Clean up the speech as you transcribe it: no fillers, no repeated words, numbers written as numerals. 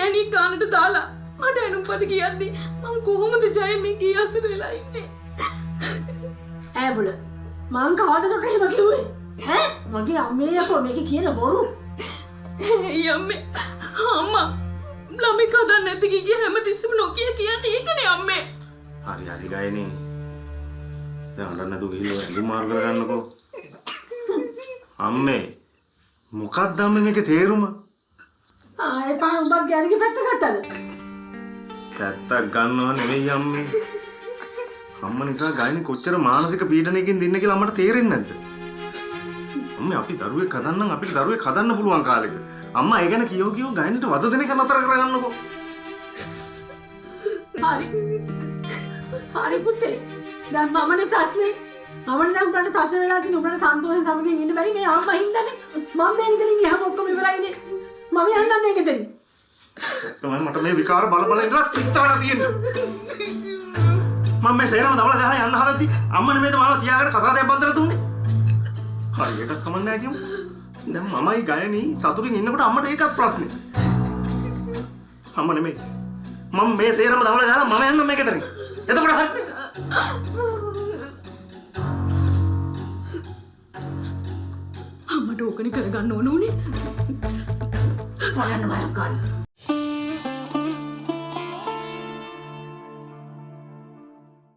ගෑණි කානට දාලා මට එනුම්පද කියද්දි මං කොහොමද ජය මේ කී අසර වෙලා ඉන්නේ ඈ බුල මං කවදාද එහෙම කිව්වේ ඈ මගේ අම්මේ යකෝ මේක කියන බොරු ඒ අම්මේ අම්මා ළමයි කදන්න නැති කිය හැමතිස්සෙම නොකිය කියන්නේ ඒකනේ අම්මේ හරි ගායනේ දැන් අඬන්න නැතුව ගිහින් ඇඳුම් මාරු කරගන්නකෝ අම්මේ මොකක්ද අම්මේ මේකේ තේරුම ආයේ පහ උඹත් ගෑණිගේ පැත්ත ගත්තද පැත්තක් ගන්නව නෙවෙයි අම්මේ අම්මා නිසා ගායනේ කොච්චර මානසික පීඩනයකින් දින්න කියලා අම්මට තේරෙන්නේ නැද්ද අම්මේ අපි දරුවෙක් හදන්නම් අපිට දරුවෙක් හදන්න පුළුවන් කාලෙක අම්මා ඒ ගැන කියෝ ගායනට වද දෙන එක නතර කරගන්නකෝ හරි පුතේ දැන් මමනේ ප්‍රශ්නේ මමනේ දැන් උඹට ප්‍රශ්න වෙලා තියෙන උඹට සන්තෝෂෙන් තමකින් ඉන්න බැරි මේ අම්මා හින්දානේ මම දැන් ඉතින් ගියාම ඔක්කොම ඉවරයිනේ මම යන්නම් මේකටදී තමයි මට මේ විකාර බල ඉඳලා පිටවලා තියෙන්නේ මම මේ සේරම දවලා ගහලා යන්න හදද්දි අම්මනේ මේක මාව තියාගෙන කසාදයක් බන්දලා දුන්නේ හරි එකක් කමන්නේ නැහැ කියමු දැන් මමයි ගයනි සතුටින් ඉන්නකොට අම්මට ඒකත් ප්‍රශ්නේ අම්ම නෙමෙයි මම මේ සේරම දවලා ගහලා මම යන්න මේකෙතරින් එතකොට හරි අම්මට ඕකනේ කරගන්න ඕන උනේ මොනන්න මම ගන්න